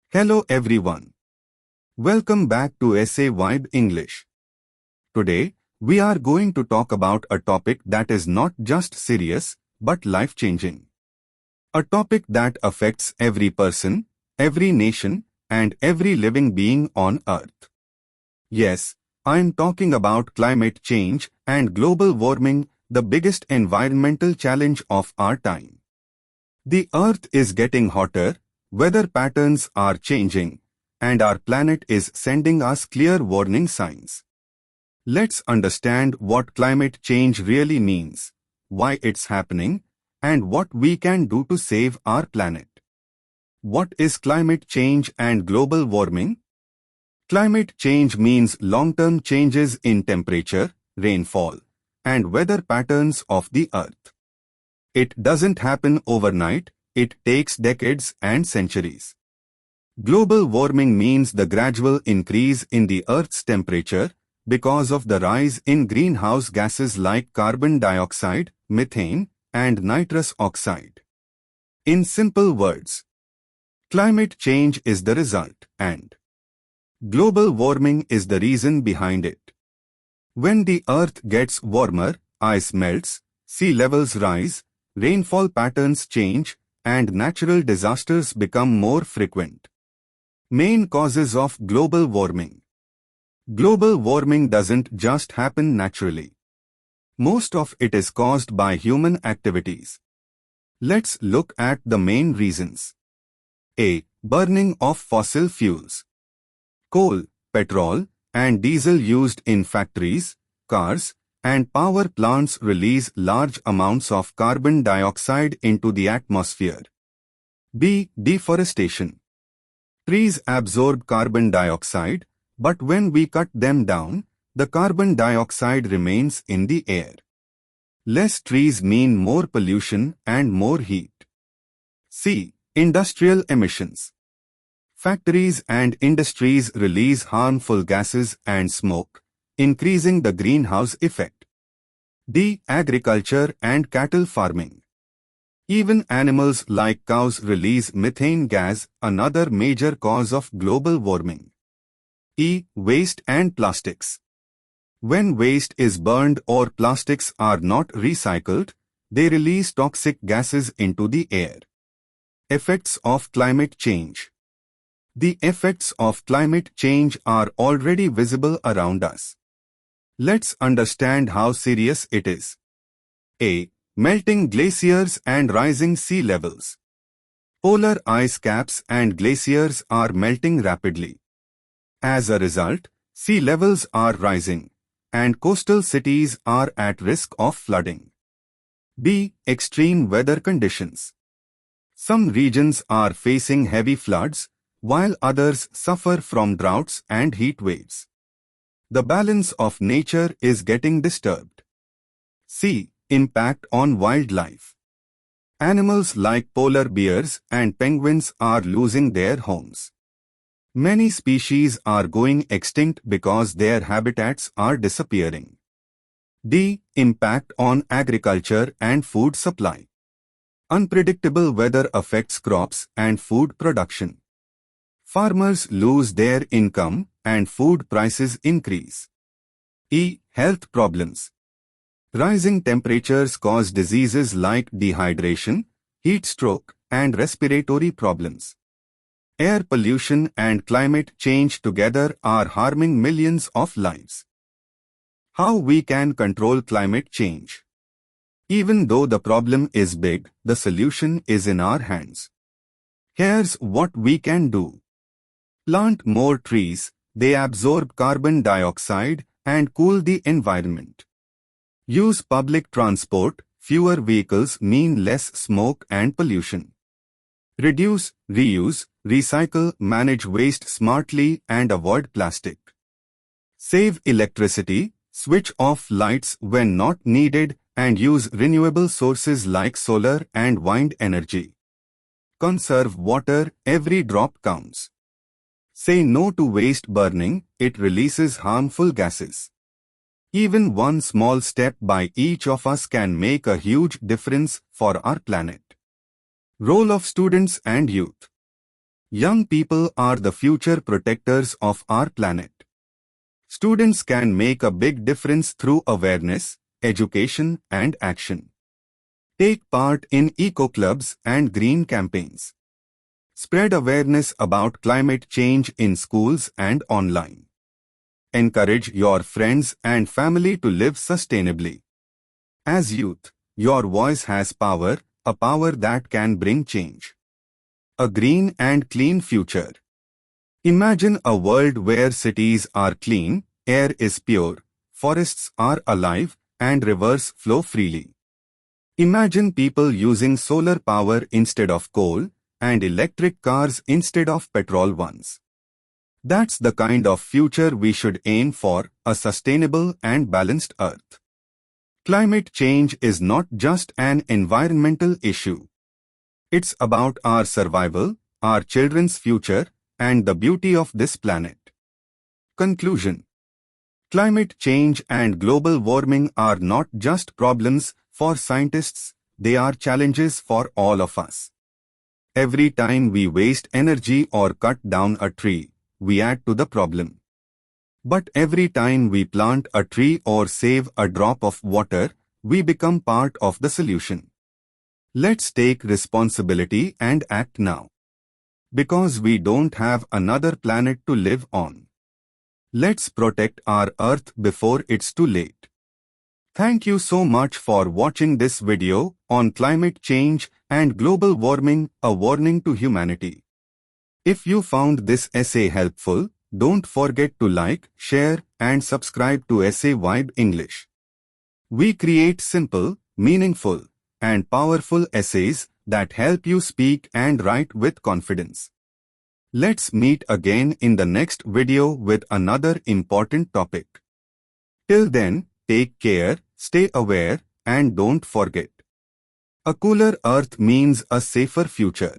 Hello everyone. Welcome back to SA Vibe English. Today, we are going to talk about a topic that is not just serious, but life-changing. A topic that affects every person, every nation, and every living being on Earth. Yes, I am talking about climate change and global warming, the biggest environmental challenge of our time. The Earth is getting hotter, weather patterns are changing, and our planet is sending us clear warning signs. Let's understand what climate change really means, why it's happening, and what we can do to save our planet. What is climate change and global warming? Climate change means long-term changes in temperature, rainfall, and weather patterns of the Earth. It doesn't happen overnight, it takes decades and centuries. Global warming means the gradual increase in the Earth's temperature because of the rise in greenhouse gases like carbon dioxide, methane, and nitrous oxide. In simple words, climate change is the result, and global warming is the reason behind it. When the Earth gets warmer, ice melts, sea levels rise, rainfall patterns change, and natural disasters become more frequent. Main causes of global warming. Global warming doesn't just happen naturally. Most of it is caused by human activities. Let's look at the main reasons. A. Burning of fossil fuels. Coal, petrol, and diesel used in factories, cars, and power plants release large amounts of carbon dioxide into the atmosphere. B. Deforestation. Trees absorb carbon dioxide, but when we cut them down, the carbon dioxide remains in the air. Less trees mean more pollution and more heat. C. Industrial emissions. Factories and industries release harmful gases and smoke, increasing the greenhouse effect. D. Agriculture and cattle farming. Even animals like cows release methane gas, another major cause of global warming. E. Waste and plastics. When waste is burned or plastics are not recycled, they release toxic gases into the air. Effects of climate change. The effects of climate change are already visible around us. Let's understand how serious it is. A. Melting glaciers and rising sea levels. Polar ice caps and glaciers are melting rapidly. As a result, sea levels are rising, and coastal cities are at risk of flooding. B. Extreme weather conditions. Some regions are facing heavy floods, while others suffer from droughts and heat waves. The balance of nature is getting disturbed. C. Impact on wildlife. Animals like polar bears and penguins are losing their homes. Many species are going extinct because their habitats are disappearing. D. Impact on agriculture and food supply. Unpredictable weather affects crops and food production. Farmers lose their income and food prices increase. E. Health problems. Rising temperatures cause diseases like dehydration, heat stroke, and respiratory problems. Air pollution and climate change together are harming millions of lives. How we can control climate change? Even though the problem is big, the solution is in our hands. Here's what we can do. Plant more trees, they absorb carbon dioxide and cool the environment. Use public transport, fewer vehicles mean less smoke and pollution. Reduce, reuse, recycle, manage waste smartly and avoid plastic. Save electricity, switch off lights when not needed and use renewable sources like solar and wind energy. Conserve water, every drop counts. Say no to waste burning, it releases harmful gases. Even one small step by each of us can make a huge difference for our planet. Role of students and youth. Young people are the future protectors of our planet. Students can make a big difference through awareness, education, and action. Take part in eco-clubs and green campaigns. Spread awareness about climate change in schools and online. Encourage your friends and family to live sustainably. As youth, your voice has power, a power that can bring change. A green and clean future. Imagine a world where cities are clean, air is pure, forests are alive, and rivers flow freely. Imagine people using solar power instead of coal, and electric cars instead of petrol ones. That's the kind of future we should aim for, a sustainable and balanced Earth. Climate change is not just an environmental issue. It's about our survival, our children's future, and the beauty of this planet. Conclusion. Climate change and global warming are not just problems for scientists, they are challenges for all of us. Every time we waste energy or cut down a tree, we add to the problem. But every time we plant a tree or save a drop of water, we become part of the solution. Let's take responsibility and act now. Because we don't have another planet to live on. Let's protect our Earth before it's too late. Thank you so much for watching this video on climate change and global warming, a warning to humanity. If you found this essay helpful, don't forget to like, share, and subscribe to Essay Vibe English. We create simple, meaningful, and powerful essays that help you speak and write with confidence. Let's meet again in the next video with another important topic. Till then, take care, stay aware, and don't forget. A cooler Earth means a safer future.